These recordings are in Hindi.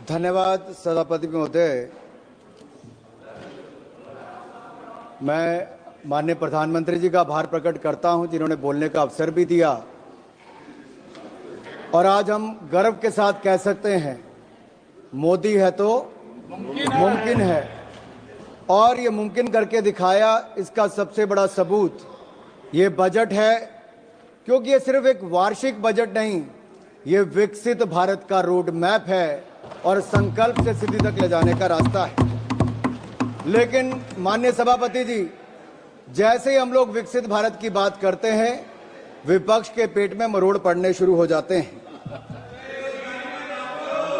धन्यवाद सभापति महोदय। मैं माननीय प्रधानमंत्री जी का आभार प्रकट करता हूं जिन्होंने बोलने का अवसर भी दिया। और आज हम गर्व के साथ कह सकते हैं मोदी है तो मुमकिन है। और ये मुमकिन करके दिखाया, इसका सबसे बड़ा सबूत ये बजट है, क्योंकि ये सिर्फ एक वार्षिक बजट नहीं, ये विकसित भारत का रोड मैप है और संकल्प से सिद्धि तक ले जाने का रास्ता है। लेकिन माननीय सभापति जी, जैसे ही हम लोग विकसित भारत की बात करते हैं, विपक्ष के पेट में मरोड़ पड़ने शुरू हो जाते हैं।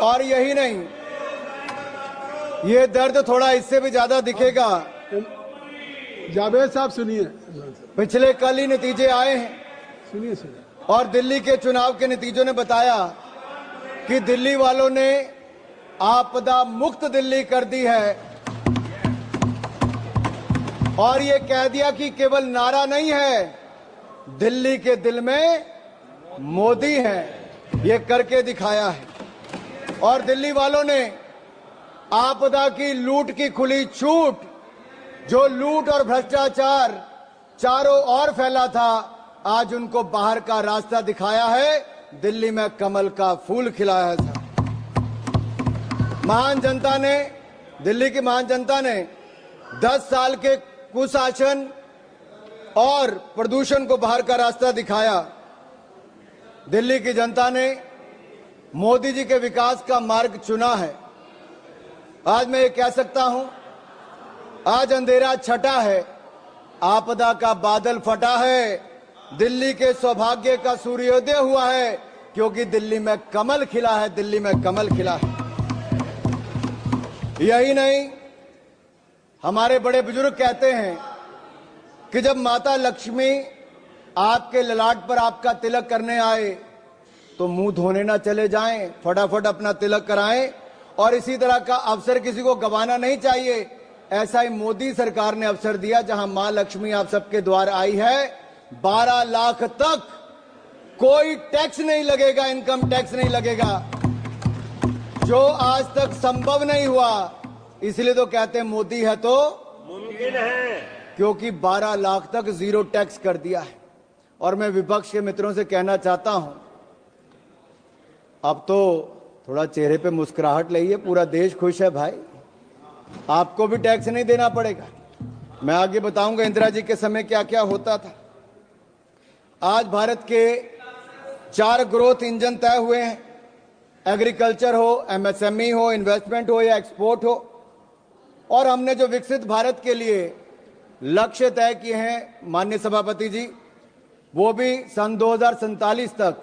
और यही नहीं, ये दर्द थोड़ा इससे भी ज्यादा दिखेगा। जावेद साहब सुनिए, पिछले कल ही नतीजे आए हैं, सुनिए। और दिल्ली के चुनाव के नतीजों ने बताया कि दिल्ली वालों ने आपदा मुक्त दिल्ली कर दी है। और ये कह दिया कि केवल नारा नहीं है, दिल्ली के दिल में मोदी है, ये करके दिखाया है। और दिल्ली वालों ने आपदा की लूट की खुली छूट, जो लूट और भ्रष्टाचार चारों ओर फैला था, आज उनको बाहर का रास्ता दिखाया है। दिल्ली में कमल का फूल खिलाया था। महान जनता ने, दिल्ली की महान जनता ने 10 साल के कुशासन और प्रदूषण को बाहर का रास्ता दिखाया। दिल्ली की जनता ने मोदी जी के विकास का मार्ग चुना है। आज मैं ये कह सकता हूं, आज अंधेरा छटा है, आपदा का बादल फटा है, दिल्ली के सौभाग्य का सूर्योदय हुआ है, क्योंकि दिल्ली में कमल खिला है, दिल्ली में कमल खिला है। यही नहीं, हमारे बड़े बुजुर्ग कहते हैं कि जब माता लक्ष्मी आपके ललाट पर आपका तिलक करने आए तो मुंह धोने ना चले जाएं, फटाफट अपना तिलक कराएं। और इसी तरह का अवसर किसी को गंवाना नहीं चाहिए। ऐसा ही मोदी सरकार ने अवसर दिया, जहां मां लक्ष्मी आप सबके द्वार आई है। 12 लाख तक कोई टैक्स नहीं लगेगा, इनकम टैक्स नहीं लगेगा, जो आज तक संभव नहीं हुआ। इसलिए तो कहते हैं मोदी है तो मुमकिन है, क्योंकि 12 लाख तक जीरो टैक्स कर दिया है। और मैं विपक्ष के मित्रों से कहना चाहता हूं, अब तो थोड़ा चेहरे पे मुस्कुराहट लाइए, पूरा देश खुश है भाई, आपको भी टैक्स नहीं देना पड़ेगा। मैं आगे बताऊंगा इंदिरा जी के समय क्या क्या होता था। आज भारत के 4 ग्रोथ इंजन तय हुए हैं, एग्रीकल्चर हो, एमएसएमई हो, इन्वेस्टमेंट हो या एक्सपोर्ट हो। और हमने जो विकसित भारत के लिए लक्ष्य तय किए हैं माननीय सभापति जी, वो भी सन 2047 तक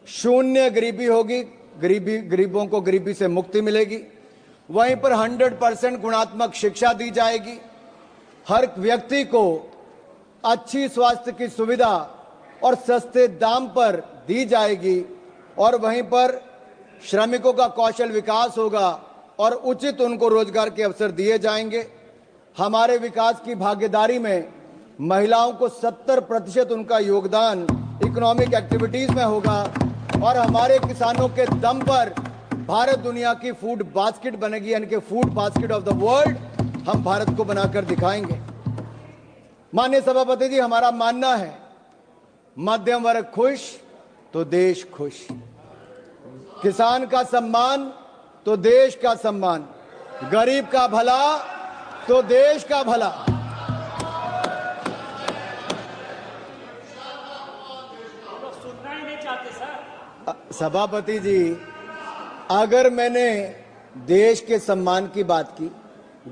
शून्य गरीबी होगी, गरीबों को गरीबी से मुक्ति मिलेगी। वहीं पर 100% गुणात्मक शिक्षा दी जाएगी, हर व्यक्ति को अच्छी स्वास्थ्य की सुविधा और सस्ते दाम पर दी जाएगी। और वहीं पर श्रमिकों का कौशल विकास होगा और उचित उनको रोजगार के अवसर दिए जाएंगे। हमारे विकास की भागीदारी में महिलाओं को 70% उनका योगदान इकोनॉमिक एक्टिविटीज में होगा। और हमारे किसानों के दम पर भारत दुनिया की फूड बास्केट बनेगी, यानी कि food basket of the world हम भारत को बनाकर दिखाएंगे। माननीय सभापति जी, हमारा मानना है मध्यम वर्ग खुश तो देश खुश, किसान का सम्मान तो देश का सम्मान, गरीब का भला तो देश का भला। सुनना ही नहीं चाहते सर। सभापति जी, अगर मैंने देश के सम्मान की बात की,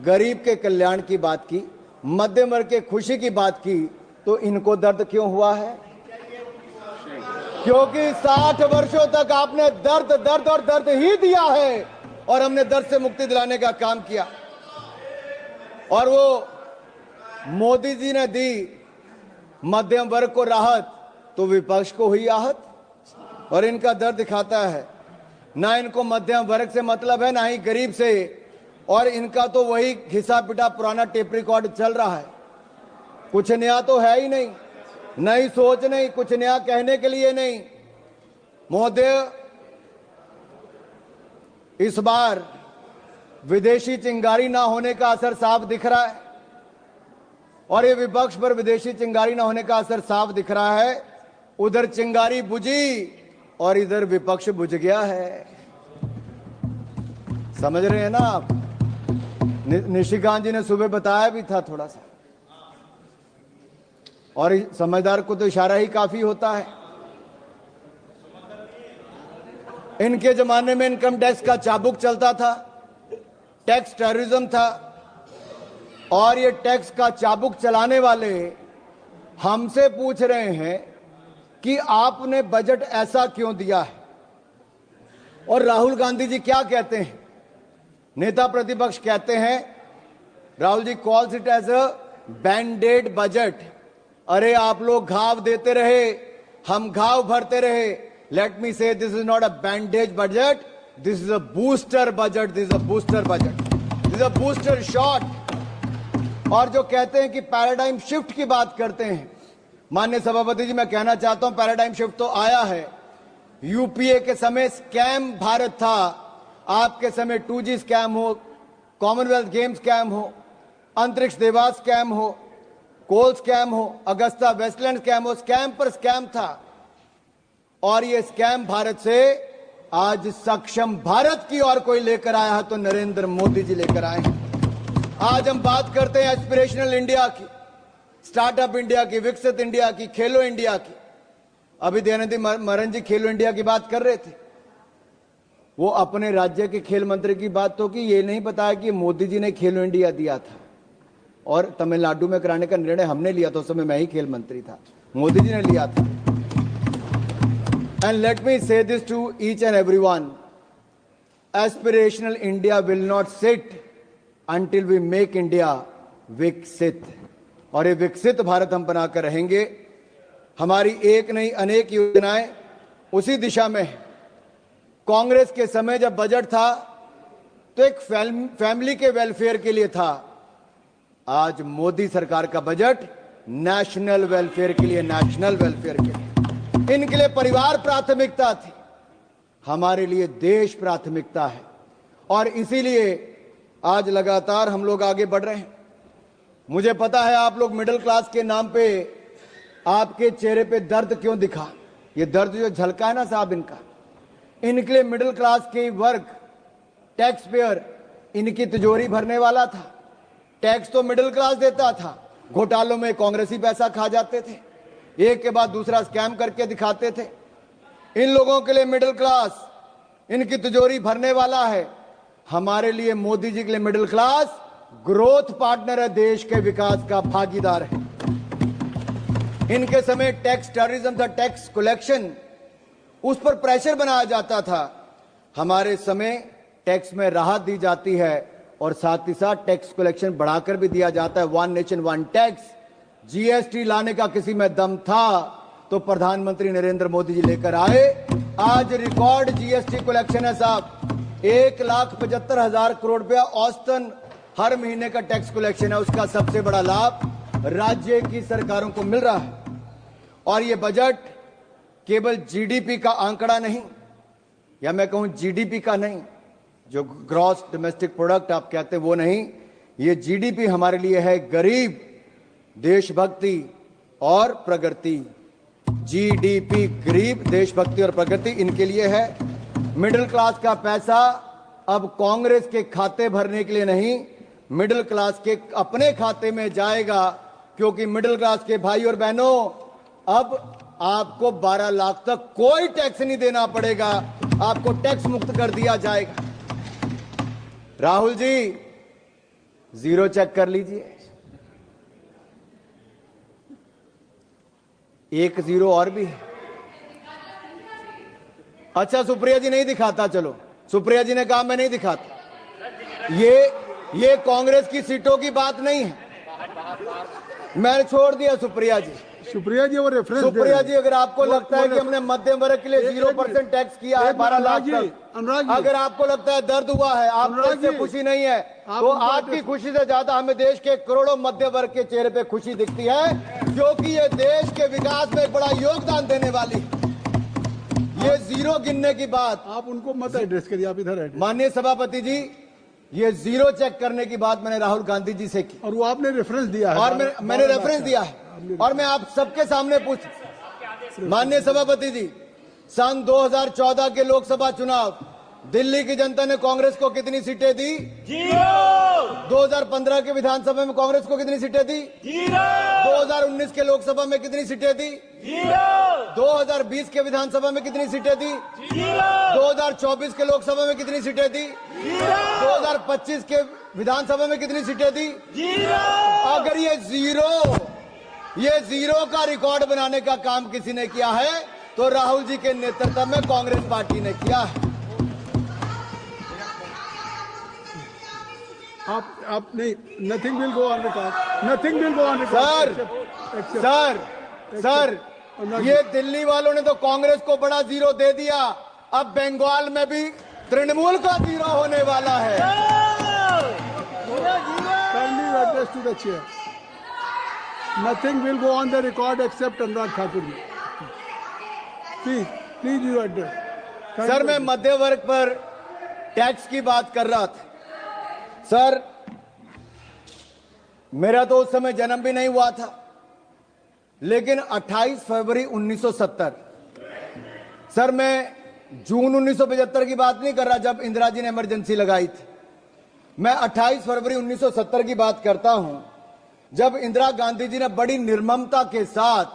गरीब के कल्याण की बात की, मध्यम वर्ग के खुशी की बात की, तो इनको दर्द क्यों हुआ है? क्योंकि 60 वर्षों तक आपने दर्द दर्द और दर्द ही दिया है, और हमने दर्द से मुक्ति दिलाने का काम किया। और वो मोदी जी ने दी मध्यम वर्ग को राहत, तो विपक्ष को हुई आहत। और इनका दर्द दिखाता है, ना इनको मध्यम वर्ग से मतलब है, ना ही गरीब से। और इनका तो वही घिसा पिटा पुराना टेप रिकॉर्ड चल रहा है। कुछ नया तो है ही नहीं, नई सोच नहीं, कुछ नया कहने के लिए नहीं। महोदय, इस बार विदेशी चिंगारी ना होने का असर साफ दिख रहा है, और ये विपक्ष पर विदेशी चिंगारी ना होने का असर साफ दिख रहा है। उधर चिंगारी बुझी और इधर विपक्ष बुझ गया है। समझ रहे हैं ना आप? निशिकांत जी ने सुबह बताया भी था थोड़ा सा, और समझदार को तो इशारा ही काफी होता है। इनके जमाने में इनकम टैक्स का चाबुक चलता था, टैक्स टेररिज्म था, और ये टैक्स का चाबुक चलाने वाले हमसे पूछ रहे हैं कि आपने बजट ऐसा क्यों दिया है। और राहुल गांधी जी क्या कहते हैं? नेता प्रतिपक्ष कहते हैं, Rahul ji calls it as a banded budget. अरे आप लोग घाव देते रहे, हम घाव भरते रहे। Late me say this is not a bandage budget, this is a booster budget, this is a booster budget, this is a booster shot. और जो कहते हैं कि पैराडाइम शिफ्ट की बात करते हैं, माननीय सभापति जी मैं कहना चाहता हूं पैराडाइम शिफ्ट तो आया है। यूपीए के समय स्कैम भारत था, आपके समय 2G स्कैम हो, कॉमनवेल्थ गेम स्कैम हो, अंतरिक्ष देवास स्कैम हो, कोल स्कैम हो, अगस्ता वेस्टलैंड स्कैम हो, स्कैम पर स्कैम था। और ये स्कैम भारत से आज सक्षम भारत की ओर कोई लेकर आया है तो नरेंद्र मोदी जी लेकर आए हैं। आज हम बात करते हैं एस्पिरेशनल इंडिया की, स्टार्टअप इंडिया की, विकसित इंडिया की, खेलो इंडिया की। अभी दयानिधि मरन जी खेलो इंडिया की बात कर रहे थे। वो अपने राज्य के खेल मंत्री की बात तो की, ये नहीं बताया कि मोदी जी ने खेलो इंडिया दिया था और तमिलनाडु में कराने का निर्णय हमने लिया था। उस समय मैं ही खेल मंत्री था, मोदी जी ने लिया था। And let me say this to each and everyone, aspirational India will not sit until we make India विकसित। और ये विकसित भारत हम बनाकर रहेंगे। हमारी एक नहीं अनेक योजनाएं उसी दिशा में है। कांग्रेस के समय जब बजट था तो एक फैमिली के वेलफेयर के लिए था। आज मोदी सरकार का बजट नेशनल वेलफेयर के लिए, नेशनल वेलफेयर के लिए। इनके लिए परिवार प्राथमिकता थी, हमारे लिए देश प्राथमिकता है। और इसीलिए आज लगातार हम लोग आगे बढ़ रहे हैं। मुझे पता है आप लोग मिडिल क्लास के नाम पे, आपके चेहरे पे दर्द क्यों दिखा। ये दर्द जो झलका है ना साहब इनका, इनके लिए मिडिल क्लास के वर्ग, टैक्स पेयर, इनकी तिजोरी भरने वाला था। टैक्स तो मिडिल क्लास देता था, घोटालों में कांग्रेसी पैसा खा जाते थे, एक के बाद दूसरा स्कैम करके दिखाते थे। इन लोगों के लिए मिडिल क्लास इनकी तिजोरी भरने वाला है। हमारे लिए मोदी जी के लिए मिडिल क्लास ग्रोथ पार्टनर है, देश के विकास का भागीदार है। इनके समय टैक्स टेररिज्म था, टैक्स कलेक्शन, उस पर प्रेशर बनाया जाता था। हमारे समय टैक्स में राहत दी जाती है और साथ ही साथ टैक्स कलेक्शन बढ़ाकर भी दिया जाता है। One nation one tax, GST लाने का किसी में दम था तो प्रधानमंत्री नरेंद्र मोदी जी लेकर आए। आज रिकॉर्ड जीएसटी कलेक्शन है साहब, 1,75,000 करोड़ रुपया औसतन हर महीने का टैक्स कलेक्शन है। उसका सबसे बड़ा लाभ राज्य की सरकारों को मिल रहा है। और ये बजट केवल जीडीपी का आंकड़ा नहीं, या मैं कहूं जीडीपी का नहीं, जो ग्रॉस डोमेस्टिक प्रोडक्ट आप कहते हैं वो नहीं, ये जीडीपी हमारे लिए है गरीब, देशभक्ति और प्रगति। जीडीपी गरीब, देशभक्ति और प्रगति इनके लिए है। मिडिल क्लास का पैसा अब कांग्रेस के खाते भरने के लिए नहीं, मिडिल क्लास के अपने खाते में जाएगा। क्योंकि मिडिल क्लास के भाई और बहनों, अब आपको 12 लाख तक कोई टैक्स नहीं देना पड़ेगा, आपको टैक्स मुक्त कर दिया जाएगा। राहुल जी जीरो चेक कर लीजिए, 1 जीरो और भी है। अच्छा सुप्रिया जी नहीं दिखाता, चलो सुप्रिया जी ने कहा मैं नहीं दिखाता। ये कांग्रेस की सीटों की बात नहीं है, मैंने छोड़ दिया सुप्रिया जी। सुप्रिया जी वो रेफरेंस सुप्रिया जी, अगर आपको लगता है कि हमने मध्यम वर्ग के लिए 0% टैक्स किया है 12 लाख तक, अनुराग जी, अगर आपको लगता है दर्द हुआ है, आपको अनुराग इससे जी, खुशी नहीं है, आप तो उनको आपकी खुशी से ज्यादा हमें देश के करोड़ों मध्य वर्ग के चेहरे पे खुशी दिखती है, क्योंकि ये देश के विकास में एक बड़ा योगदान देने वाली ये जीरो गिनने की बात। आप उनको मत एड्रेस करिए, आप इधर एड्रेस। माननीय सभापति जी, ये जीरो चेक करने की बात मैंने राहुल गांधी जी से की और वो आपने रेफरेंस दिया है, और मैंने रेफरेंस दिया है और मैं आप सबके सामने पूछ। माननीय सभापति जी, सन 2014 के लोकसभा चुनाव दिल्ली की जनता ने कांग्रेस को कितनी सीटें दी? 2015 के विधानसभा में कांग्रेस को कितनी सीटें दी? 2019 के लोकसभा में कितनी सीटें दी? 2020 के विधानसभा में कितनी सीटें दी? 2024 के लोकसभा में कितनी सीटें दी? 2025 के विधानसभा में कितनी सीटें दी? अगर ये जीरो का रिकॉर्ड बनाने का काम किसी ने किया है तो राहुल जी के नेतृत्व में कांग्रेस पार्टी ने किया है। आप नहीं, nothing will go on record, nothing will go on record. Sir, ये दिल्ली वालों ने तो कांग्रेस को बड़ा जीरो दे दिया, अब बंगाल में भी तृणमूल का जीरो होने वाला है। Kindly address to the chair. Nothing will go on the record except Anurag Thakur ji. Please you address. Sir, मैं मध्य वर्ग पर टैक्स की बात कर रहा था। सर, मेरा तो उस समय जन्म भी नहीं हुआ था, लेकिन 28 फरवरी 1970, सर मैं जून 1975 की बात नहीं कर रहा जब इंदिरा जी ने इमरजेंसी लगाई थी, मैं 28 फरवरी 1970 की बात करता हूं जब इंदिरा गांधी जी ने बड़ी निर्ममता के साथ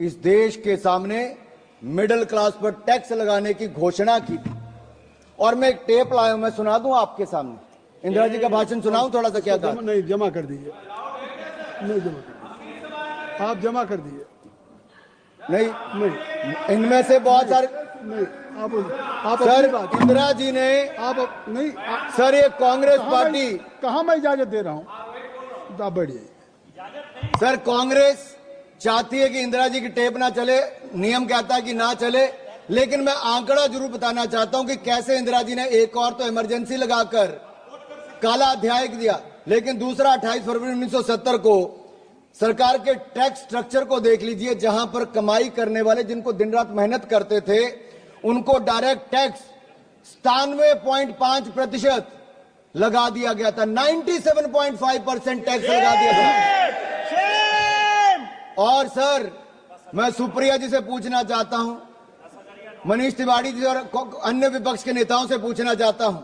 इस देश के सामने मिडिल क्लास पर टैक्स लगाने की घोषणा की थी। और मैं एक टेप लाया हूं, मैं सुना दूं आपके सामने। इंदिरा जी का भाषण सुनाऊं थोड़ा सा? क्या था? नहीं, जमा कर दीजिए, नहीं जमा कर, आप जमा कर दीजिए। नहीं, इनमें से बहुत सारे नहीं, आप सर, अपनी बात, इंदिरा जी ने नहीं सर, ये कांग्रेस पार्टी, कहां मैं इजाजत दे रहा हूं? आप बढ़िए। सर, कांग्रेस चाहती है कि इंदिरा जी की टेप ना चले, नियम कहता है कि ना चले, लेकिन मैं आंकड़ा जरूर बताना चाहता हूं कि कैसे इंदिरा जी ने एक और तो इमरजेंसी लगाकर काला अध्याय दिया, लेकिन दूसरा 28 फरवरी 1970 को सरकार के टैक्स स्ट्रक्चर को देख लीजिए, जहां पर कमाई करने वाले जिनको दिन रात मेहनत करते थे उनको डायरेक्ट टैक्स 97.5% लगा दिया गया था, 97.5% टैक्स लगा दिया गया। और सर, मैं सुप्रिया जी से पूछना चाहता हूं, मनीष तिवारी जी और अन्य विपक्ष के नेताओं से पूछना चाहता हूं,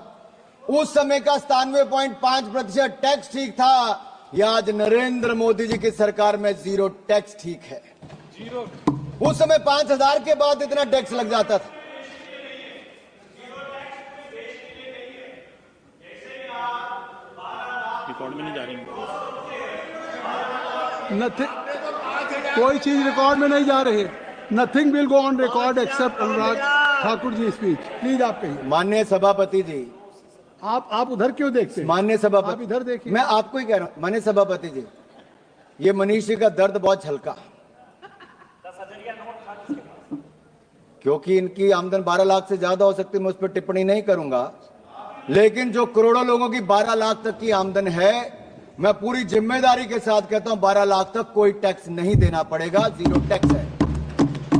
उस समय का 97.5% टैक्स ठीक था या आज नरेंद्र मोदी जी की सरकार में जीरो टैक्स ठीक है? उस समय 5000 के बाद इतना टैक्स लग जाता था। रिकॉर्ड में नहीं जा रही, कोई चीज रिकॉर्ड में नहीं जा रही। Nothing will go on record except Anurag Thakur ji speech. Please आप कहिए। माननीय सभापति जी, आप उधर क्यों देखते हैं? माननीय आप सभापति, इधर देखिए। मैं आपको ही कह रहा हूं। माननीय सभापति जी, ये मनीष जी का दर्द बहुत हल्का, क्योंकि इनकी आमदन 12 लाख से ज्यादा हो सकती है, मैं उस पर टिप्पणी नहीं करूंगा, लेकिन जो करोड़ों लोगों की 12 लाख तक की आमदन है, मैं पूरी जिम्मेदारी के साथ कहता हूं 12 लाख तक कोई टैक्स नहीं देना पड़ेगा, जीरो टैक्स है।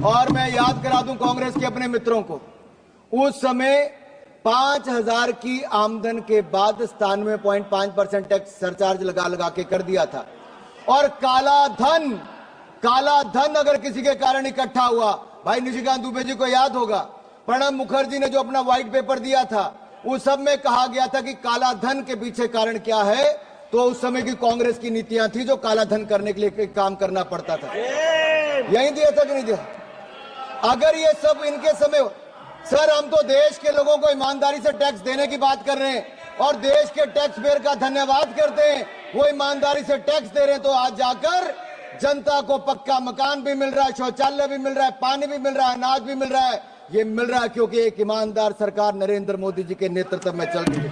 और मैं याद करा दूं कांग्रेस के अपने मित्रों को, उस समय 5000 की आमदन के बाद 97.5% टैक्स सरचार्ज लगा के कर दिया था। और काला धन अगर किसी के कारण इकट्ठा हुआ, भाई निशिकांत दुबे जी को याद होगा, प्रणब मुखर्जी ने जो अपना व्हाइट पेपर दिया था, उस सब में कहा गया था कि काला धन के पीछे कारण क्या है, तो उस समय की कांग्रेस की नीतियां थी जो काला धन करने के लिए काम करना पड़ता था। यही दिया था कि नहीं दिया? अगर ये सब इनके समय, सर हम तो देश के लोगों को ईमानदारी से टैक्स देने की बात कर रहे हैं और देश के टैक्स पेयर का धन्यवाद करते हैं, वो ईमानदारी से टैक्स दे रहे हैं, तो आज जाकर जनता को पक्का मकान भी मिल रहा है, शौचालय भी मिल रहा है, पानी भी मिल रहा है, अनाज भी मिल रहा है। ये मिल रहा है क्योंकि एक ईमानदार सरकार नरेंद्र मोदी जी के नेतृत्व में चल रही है।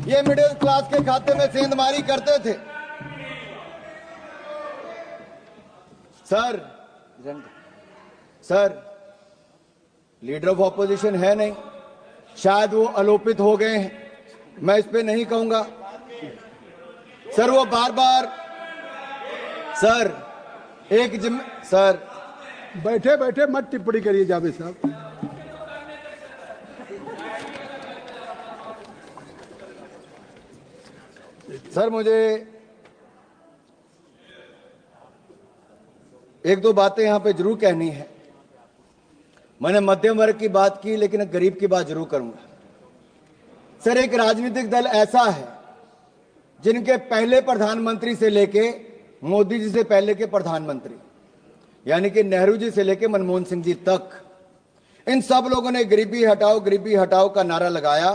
ये मिडिल क्लास के खाते में सेंधमारी करते थे। Sir sir leader of opposition है नहीं, शायद वो आलोपित हो गए हैं, मैं इस पे नहीं कहूंगा। सर वो बार बार सर सर बैठे बैठे मत टिप्पणी करिए जावेद साहब। सर मुझे एक दो बातें यहां पे जरूर कहनी है। मैंने मध्यम वर्ग की बात की, लेकिन एक गरीब की बात जरूर करूंगा। सर एक राजनीतिक दल ऐसा है जिनके पहले प्रधानमंत्री से लेके मोदी जी से पहले के प्रधानमंत्री, यानी कि नेहरू जी से लेके मनमोहन सिंह जी तक, इन सब लोगों ने गरीबी हटाओ का नारा लगाया,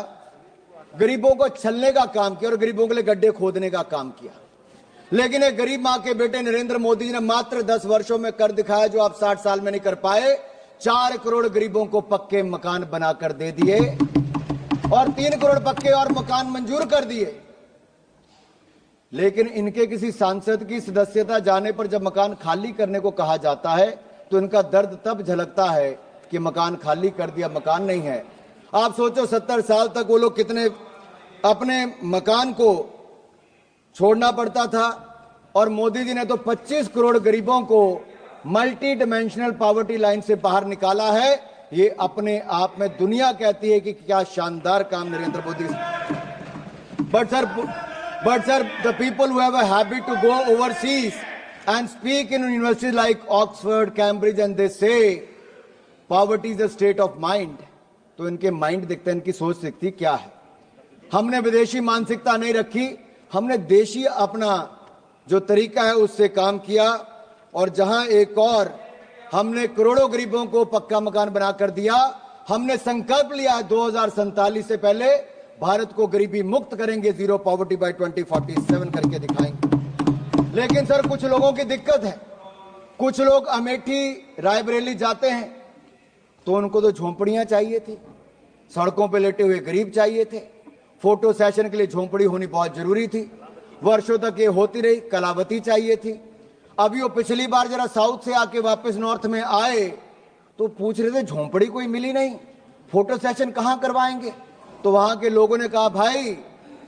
गरीबों को छलने का काम किया और गरीबों के लिए गड्ढे खोदने का काम किया। लेकिन एक गरीब मां के बेटे नरेंद्र मोदी जी ने मात्र 10 वर्षों में कर दिखाया जो आप 60 साल में नहीं कर पाए। 4 करोड़ गरीबों को पक्के मकान बनाकर दे दिए और 3 करोड़ पक्के और मकान मंजूर कर दिए। लेकिन इनके किसी सांसद की सदस्यता जाने पर जब मकान खाली करने को कहा जाता है तो इनका दर्द तब झलकता है कि मकान खाली कर दिया, मकान नहीं है। आप सोचो 70 साल तक वो लोग कितने अपने मकान को छोड़ना पड़ता था, और मोदी जी ने तो 25 करोड़ गरीबों को मल्टी डिमेंशनल पॉवर्टी लाइन से बाहर निकाला है। ये अपने आप में दुनिया कहती है कि क्या शानदार काम Narendra Modi. But sir, the people who have a habit to go overseas and speak in universities like Oxford, Cambridge, and they say poverty is a state of mind, तो इनके माइंड दिखते हैं, इनकी सोच दिखती क्या है। हमने विदेशी मानसिकता नहीं रखी, हमने देशी अपना जो तरीका है उससे काम किया, और जहां एक और हमने करोड़ों गरीबों को पक्का मकान बनाकर दिया। हमने संकल्प लिया 2047 से पहले भारत को गरीबी मुक्त करेंगे, जीरो पॉवर्टी बाय 2047 करके दिखाएंगे। लेकिन सर कुछ लोगों की दिक्कत है, कुछ लोग अमेठी रायबरेली जाते हैं तो उनको तो झोंपड़ियां चाहिए थी, सड़कों पे लेटे हुए गरीब चाहिए थे, फोटो सेशन के लिए झोंपड़ी होनी बहुत जरूरी थी, वर्षों तक ये होती रही, कलावती चाहिए थी। अभी वो पिछली बार जरा साउथ से आके वापस नॉर्थ में आए तो पूछ रहे थे झोंपड़ी कोई मिली नहीं, फोटो सेशन कहां करवाएंगे। तो वहां के लोगों ने कहा भाई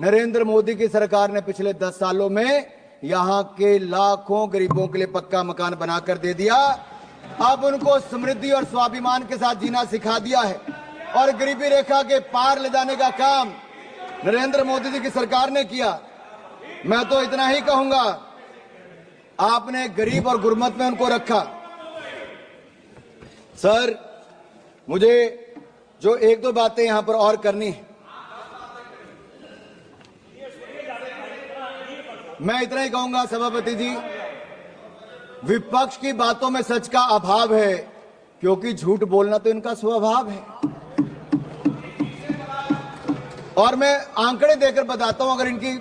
नरेंद्र मोदी की सरकार ने पिछले 10 सालों में यहां के लाखों गरीबों के लिए पक्का मकान बनाकर दे दिया। अब उनको समृद्धि और स्वाभिमान के साथ जीना सिखा दिया है और गरीबी रेखा के पार ले जाने का काम नरेंद्र मोदी जी की सरकार ने किया। मैं तो इतना ही कहूंगा, आपने गरीब और गुरमत में उनको रखा। सर मुझे जो एक दो बातें यहां पर और करनी है, मैं इतना ही कहूंगा सभापति जी, विपक्ष की बातों में सच का अभाव है क्योंकि झूठ बोलना तो इनका स्वभाव है। और मैं आंकड़े देकर बताता हूं, अगर इनकी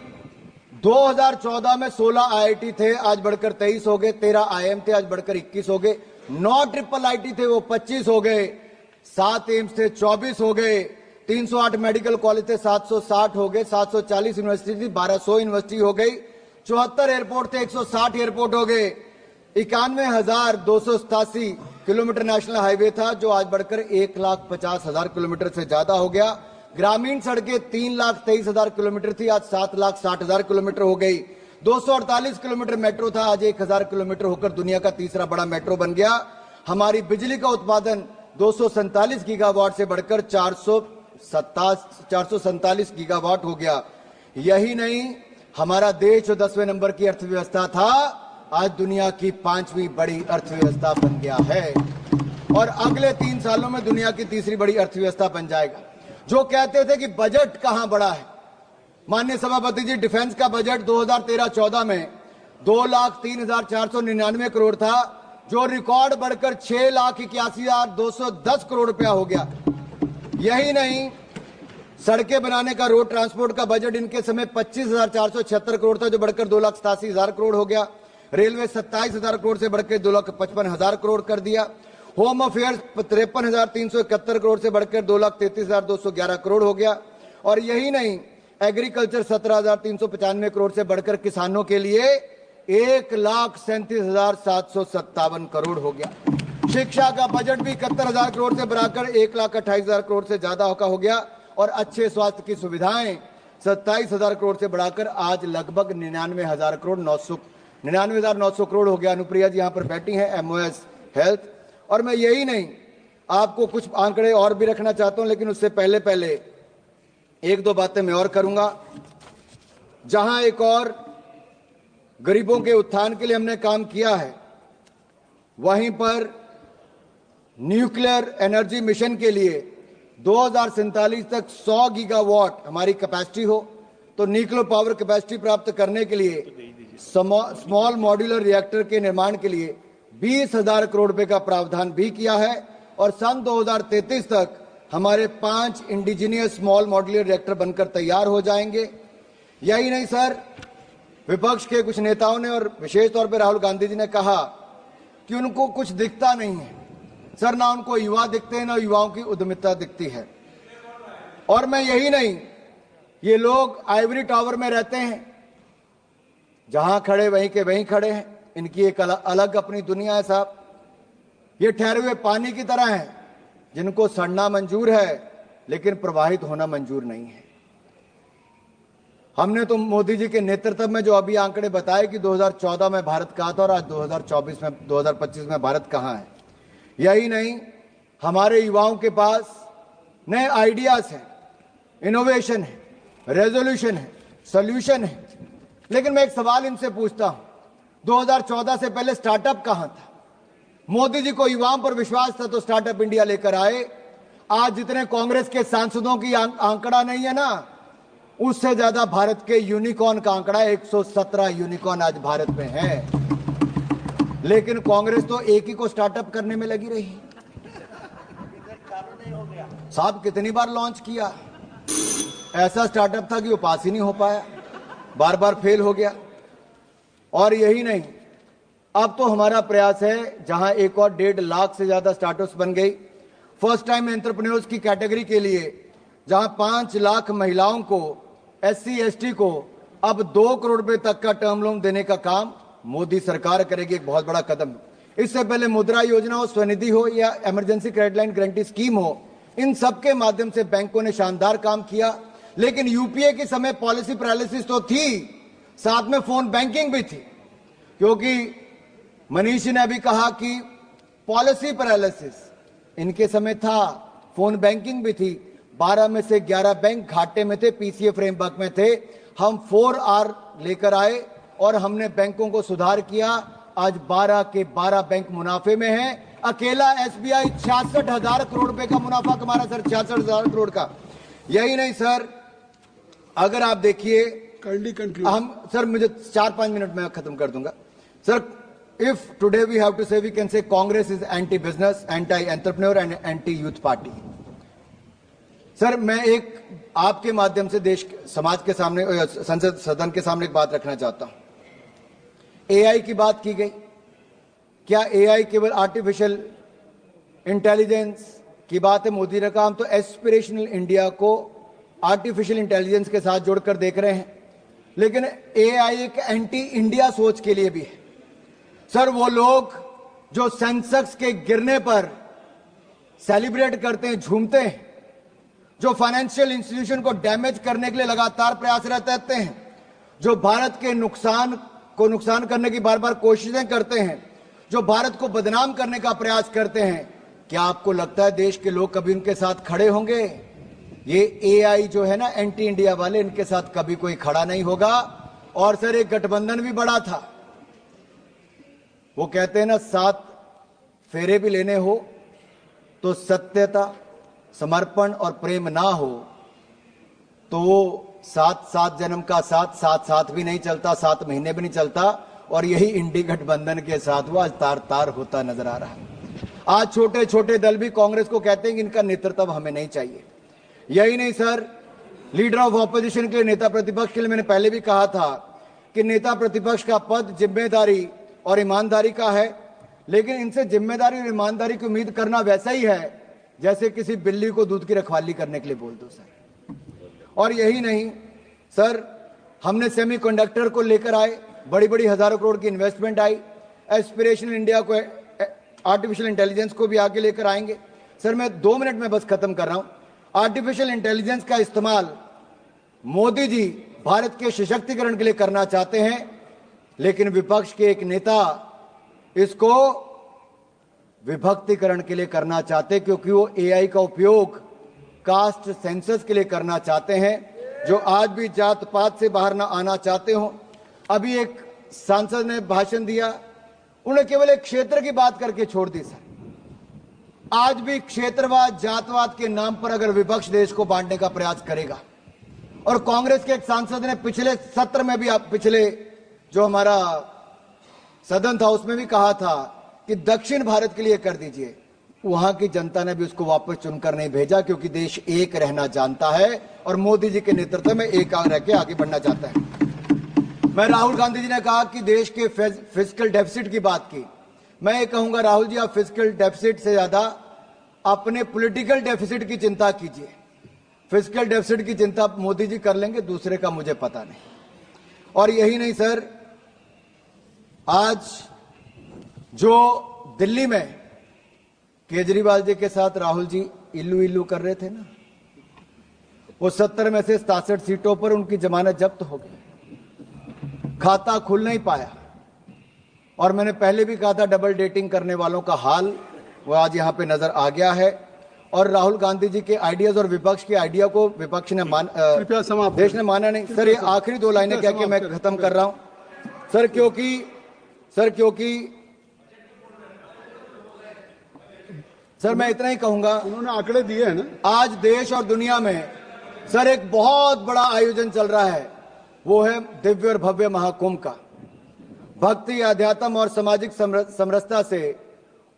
2014 में 16 आईआईटी थे, आज बढ़कर 23 हो गए, 13 आईएम थे, आज बढ़कर 21 हो गए, 9 ट्रिपल आईटी थे वो 25 हो गए, 7 एम्स थे 24 हो गए, 308 मेडिकल कॉलेज थे 760 हो गए, 740 यूनिवर्सिटी थी 1200 यूनिवर्सिटी हो गई, 74 एयरपोर्ट थे 160 एयरपोर्ट हो गए, 91,287 किलोमीटर नेशनल हाईवे था जो आज बढ़कर 1,50,000 किलोमीटर से ज्यादा हो गया। ग्रामीण सड़कें 3,23,000 किलोमीटर थी, आज 7,60,000 किलोमीटर हो गई। 248 किलोमीटर मेट्रो था, आज 1,000 किलोमीटर होकर दुनिया का तीसरा बड़ा मेट्रो बन गया। हमारी बिजली का उत्पादन 247 गीगावाट से बढ़कर 447 गीगावाट हो गया। यही नहीं, हमारा देश जो 10वें नंबर की अर्थव्यवस्था था आज दुनिया की 5वीं बड़ी अर्थव्यवस्था बन गया है और अगले 3 सालों में दुनिया की तीसरी बड़ी अर्थव्यवस्था बन जाएगा। जो कहते थे कि बजट कहां बढ़ा है, माननीय सभापति जी, डिफेंस का बजट 2013-14 में 2,03,499 करोड़ था, जो रिकॉर्ड बढ़कर 6,81,210 करोड़ रुपया हो गया। यही नहीं, सड़कें बनाने का रोड ट्रांसपोर्ट का बजट इनके समय 25,476 करोड़ था, जो बढ़कर 2,87,000 करोड़ हो गया। रेलवे 27,000 करोड़ से बढ़कर 2,55,000 करोड़ कर दिया। होम अफेयर्स 53,371 करोड़ से बढ़कर 2,33,211 करोड़ हो गया। और यही नहीं, एग्रीकल्चर 17,395 करोड़ से बढ़कर किसानों के लिए 1,37,757 करोड़ हो गया। शिक्षा का बजट भी 71,000 करोड़ से बढ़ाकर 1,28,000 करोड़ से ज्यादा का हो गया और अच्छे स्वास्थ्य की सुविधाएं 27,000 करोड़ से बढ़ाकर आज लगभग 99,900 करोड़ हो गया। अनुप्रिया जी यहां पर बैठी हैं, MOS हेल्थ। और मैं यही नहीं, आपको कुछ आंकड़े और भी रखना चाहता हूं, लेकिन उससे पहले एक दो बातें मैं और करूंगा। जहां एक और गरीबों के उत्थान के लिए हमने काम किया है, वहीं पर न्यूक्लियर एनर्जी मिशन के लिए 2047 तक 100 गीगावाट हमारी कैपेसिटी हो, तो न्यूक्लियर पावर कैपेसिटी प्राप्त करने के लिए स्मॉल मॉड्यूलर रिएक्टर के निर्माण के लिए 20,000 करोड़ रुपए का प्रावधान भी किया है। और सन 2033 तक हमारे 5 इंडिजिनियस स्मॉल मॉड्यूलर रिएक्टर बनकर तैयार हो जाएंगे। यही नहीं सर, विपक्ष के कुछ नेताओं ने और विशेष तौर पर राहुल गांधी जी ने कहा कि उनको कुछ दिखता नहीं है। सर, ना उनको युवा दिखते हैं, ना युवाओं की उद्यमिता दिखती है। और मैं यही नहीं, ये लोग आइवरी टावर में रहते हैं, जहां खड़े वहीं के वहीं खड़े हैं। इनकी एक अलग अपनी दुनिया है साहब। ये ठहरे हुए पानी की तरह हैं, जिनको सड़ना मंजूर है लेकिन प्रवाहित होना मंजूर नहीं है। हमने तो मोदी जी के नेतृत्व में जो अभी आंकड़े बताए कि 2014 में भारत कहाँ था और आज 2025 में भारत कहाँ है। यही नहीं, हमारे युवाओं के पास नए आइडियाज हैं, इनोवेशन है, रेजोल्यूशन है, सॉल्यूशन है। लेकिन मैं एक सवाल इनसे पूछता हूं, 2014 से पहले स्टार्टअप कहां था? मोदी जी को युवाओं पर विश्वास था तो स्टार्टअप इंडिया लेकर आए। आज जितने कांग्रेस के सांसदों की आंकड़ा नहीं है ना, उससे ज्यादा भारत के यूनिकॉर्न का आंकड़ा 117 यूनिकॉर्न आज भारत में है। लेकिन कांग्रेस तो एक ही को स्टार्टअप करने में लगी रही। साहब, कितनी बार लॉन्च किया, ऐसा स्टार्टअप था कि वो पास ही नहीं हो पाया, बार बार फेल हो गया। और यही नहीं, अब तो हमारा प्रयास है, जहां एक और 1.5 लाख से ज्यादा स्टार्टअप्स बन गई। फर्स्ट टाइम एंटरप्रेन्योर्स की कैटेगरी के लिए जहां 5 लाख महिलाओं को, SC ST को अब 2 करोड़ रुपए तक का टर्म लोन देने का काम मोदी सरकार करेगी। एक बहुत बड़ा कदम। इससे पहले मुद्रा योजना हो, स्वनिधि हो या emergency credit line guarantee scheme हो, इन सब के माध्यम से बैंकों ने शानदार काम किया। लेकिन यूपीए के समय पॉलिसी पैरालिसिस तो थी, साथ में फोन बैंकिंग भी थी। क्योंकि मनीष जी ने अभी कहा कि पॉलिसी पैरालिसिस इनके समय था, फोन बैंकिंग भी थी। 12 में से 11 बैंक घाटे में थे, PCA फ्रेमवर्क में थे। हम 4R लेकर आए और हमने बैंकों को सुधार किया। आज 12 के 12 बैंक मुनाफे में हैं। अकेला SBI 66,000 करोड़ रुपए का मुनाफा कमा रहा सर, 66,000 करोड़ का। यही नहीं सर, अगर आप देखिए, हम सर, मुझे 4-5 मिनट में खत्म कर दूंगा sir. If today we have to say, we can say Congress is anti business, anti entrepreneur and anti youth party. Sir, मैं एक आपके माध्यम से देश समाज के सामने, संसद सदन के सामने एक बात रखना चाहता हूं। AI की बात की गई, क्या AI केवल आर्टिफिशियल इंटेलिजेंस की बात है? मोदी ने कहा हम तो एस्पिरेशनल इंडिया को आर्टिफिशियल इंटेलिजेंस के साथ जोड़कर देख रहे हैं। लेकिन AI एक एंटी इंडिया सोच के लिए भी है। सर, वो लोग जो सेंसेक्स के गिरने पर सेलिब्रेट करते हैं, झूमते हैं, जो फाइनेंशियल इंस्टीट्यूशन को डैमेज करने के लिए लगातार प्रयासरत रहते हैं, जो भारत के नुकसान करने की बार बार कोशिशें करते हैं, जो भारत को बदनाम करने का प्रयास करते हैं, क्या आपको लगता है देश के लोग कभी उनके साथ खड़े होंगे? ये AI जो है ना, एंटी इंडिया वाले, इनके साथ कभी कोई खड़ा नहीं होगा। और सर, एक गठबंधन भी बड़ा था। वो कहते हैं ना, 7 फेरे भी लेने हो तो सत्यता, समर्पण और प्रेम ना हो तो वो 7 जन्म का साथ भी नहीं चलता, 7 महीने भी नहीं चलता। और यही इंडी गठबंधन के साथ वो आज तार होता नजर आ रहा है। आज छोटे छोटे दल भी कांग्रेस को कहते हैं कि इनका नेतृत्व हमें नहीं चाहिए। यही नहीं सर, लीडर ऑफ ऑपोजिशन के लिए, नेता प्रतिपक्ष के लिए मैंने पहले भी कहा था कि नेता प्रतिपक्ष का पद जिम्मेदारी और ईमानदारी का है। लेकिन इनसे जिम्मेदारी और ईमानदारी की उम्मीद करना वैसा ही है जैसे किसी बिल्ली को दूध की रखवाली करने के लिए बोल दो सर। और यही नहीं सर, हमने सेमीकंडक्टर को लेकर आए, बड़ी बड़ी हजारों करोड़ की इन्वेस्टमेंट आई। एस्पिरेशनल इंडिया को, आर्टिफिशियल इंटेलिजेंस को भी आगे लेकर आएंगे। सर मैं 2 मिनट में बस खत्म कर रहा हूं। आर्टिफिशियल इंटेलिजेंस का इस्तेमाल मोदी जी भारत के सशक्तिकरण के लिए करना चाहते हैं, लेकिन विपक्ष के एक नेता इसको विभक्तिकरण के लिए करना चाहते, क्योंकि वो एआई का उपयोग कास्ट सेंसस के लिए करना चाहते हैं, जो आज भी जात पात से बाहर ना आना चाहते हो। अभी एक सांसद ने भाषण दिया, उन्हें केवल एक क्षेत्र की बात करके छोड़ दी। सर आज भी क्षेत्रवाद जातवाद के नाम पर अगर विपक्ष देश को बांटने का प्रयास करेगा, और कांग्रेस के एक सांसद ने पिछले सत्र में भी, पिछले जो हमारा सदन था उसमें भी कहा था कि दक्षिण भारत के लिए कर दीजिए, वहां की जनता ने भी उसको वापस चुनकर नहीं भेजा, क्योंकि देश एक रहना जानता है और मोदी जी के नेतृत्व में एक रह के आगे बढ़ना चाहता है। मैं राहुल गांधी जी ने कहा कि देश के फिस्कल डेफिसिट की बात की। मैं ये कहूंगा राहुल जी, आप फिस्कल डेफिसिट से ज्यादा अपने पॉलिटिकल डेफिसिट की चिंता कीजिए। फिस्कल डेफिसिट की चिंता मोदी जी कर लेंगे, दूसरे का मुझे पता नहीं। और यही नहीं सर, आज जो दिल्ली में केजरीवाल जी के साथ राहुल जी इल्लू इल्लू कर रहे थे ना, वो 70 में से 67 सीटों पर उनकी जमानत जब्त हो गई, खाता खुल नहीं पाया। और मैंने पहले भी कहा था, डबल डेटिंग करने वालों का हाल वो आज यहां पे नजर आ गया है। और राहुल गांधी जी के आइडियाज और विपक्ष के आइडिया को विपक्ष ने कृपया समाप्त, देश ने माना नहीं। सर ये आखिरी 2 लाइनें कह के मैं खत्म कर रहा हूं। सर क्योंकि सर मैं इतना ही कहूंगा, उन्होंने आंकड़े दिए हैं ना, आज देश और दुनिया में सर एक बहुत बड़ा आयोजन चल रहा है, वो है दिव्य और भव्य महाकुंभ का। भक्ति, अध्यात्म और सामाजिक समरसता से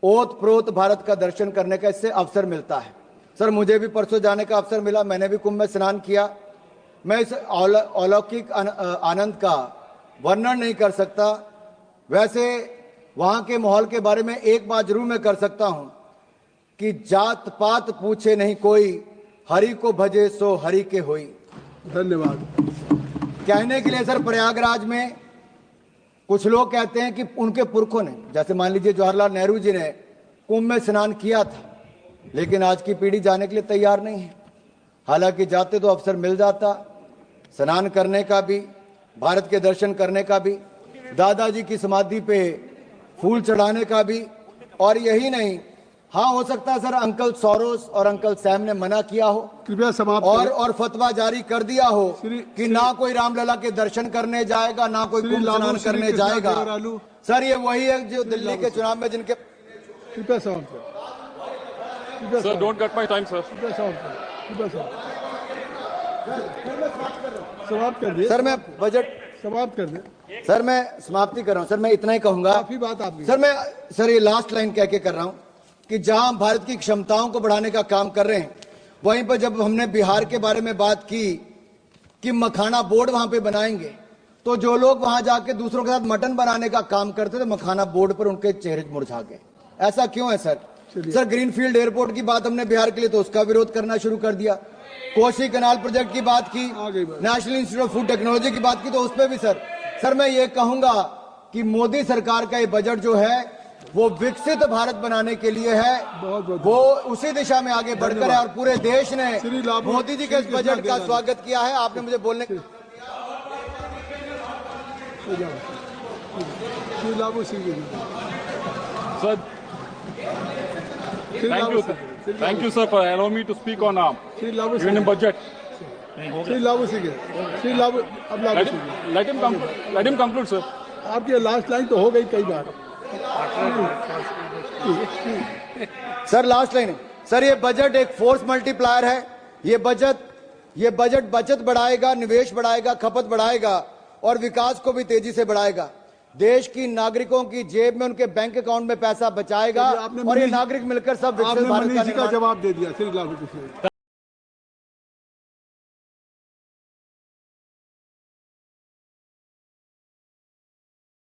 ओत प्रोत भारत का दर्शन करने का इससे अवसर मिलता है। सर मुझे भी परसों जाने का अवसर मिला, मैंने भी कुंभ में स्नान किया। मैं इस अलौकिक आनंद का वर्णन नहीं कर सकता। वैसे वहां के माहौल के बारे में एक बात जरूर मैं कर सकता हूं कि जात पात पूछे नहीं कोई, हरि को भजे सो हरि के होई। धन्यवाद। कहने के लिए सर प्रयागराज में कुछ लोग कहते हैं कि उनके पुरखों ने, जैसे मान लीजिए जवाहरलाल नेहरू जी ने कुंभ में स्नान किया था, लेकिन आज की पीढ़ी जाने के लिए तैयार नहीं है। हालांकि जाते तो अवसर मिल जाता स्नान करने का भी, भारत के दर्शन करने का भी, दादाजी की समाधि पे फूल चढ़ाने का भी। और यही नहीं, हाँ हो सकता है सर अंकल सोरोस और अंकल सैम ने मना किया हो, कृपया समाप्त और फतवा जारी कर दिया हो कि ना कोई रामलला के दर्शन करने जाएगा, ना कोई कुंभ स्नान करने जाएगा। सर ये वही है जो दिल्ली के चुनाव में जिनके, कृपया समाप्त करें। Sir, don't cut my time, sir. कृपया समाप्त कर दिए। सर मैं बजट समाप्त कर दे। सर मैं समाप्ति कर रहा हूं। सर मैं इतना ही कहूंगा, काफी बात आपकी। सर ये लास्ट लाइन कह के कर रहा हूं कि जहां हम भारत की क्षमताओं को बढ़ाने का काम कर रहे हैं, वहीं पर जब हमने बिहार के बारे में बात की कि मखाना बोर्ड वहां पे बनाएंगे, तो जो लोग वहां जाके दूसरों के साथ मटन बनाने का काम करते थे, मखाना बोर्ड पर उनके चेहरे मुरझा गए। ऐसा क्यों है सर? सर ग्रीनफील्ड एयरपोर्ट की बात हमने बिहार के लिए, तो उसका विरोध करना शुरू कर दिया। कोसी कनाल प्रोजेक्ट की बात की, national institute of food technology की बात की, तो उस पर भी सर मैं ये कहूंगा कि मोदी सरकार का ये बजट जो है वो विकसित भारत बनाने के लिए है, वो उसी दिशा में आगे बढ़कर है। और पूरे देश ने मोदी जी के इस बजट का स्वागत किया है। आपने मुझे बोलने Sir, thank you, sir, for allowing me to speak on union budget. Shri लाबू Singh, Shri Labu, अब Labu Singh, Let him conclude, sir. आपकी लास्ट लाइन तो हो गई कई बार। सर लास्ट लाइन है सर, ये बजट एक फोर्स मल्टीप्लायर है। ये बजट बचत बढ़ाएगा, निवेश बढ़ाएगा, खपत बढ़ाएगा और विकास को भी तेजी से बढ़ाएगा। देश की नागरिकों की जेब में, उनके बैंक अकाउंट में पैसा बचाएगा और ये नागरिक मिलकर सब विकसित भारत का जवाब दे दिया।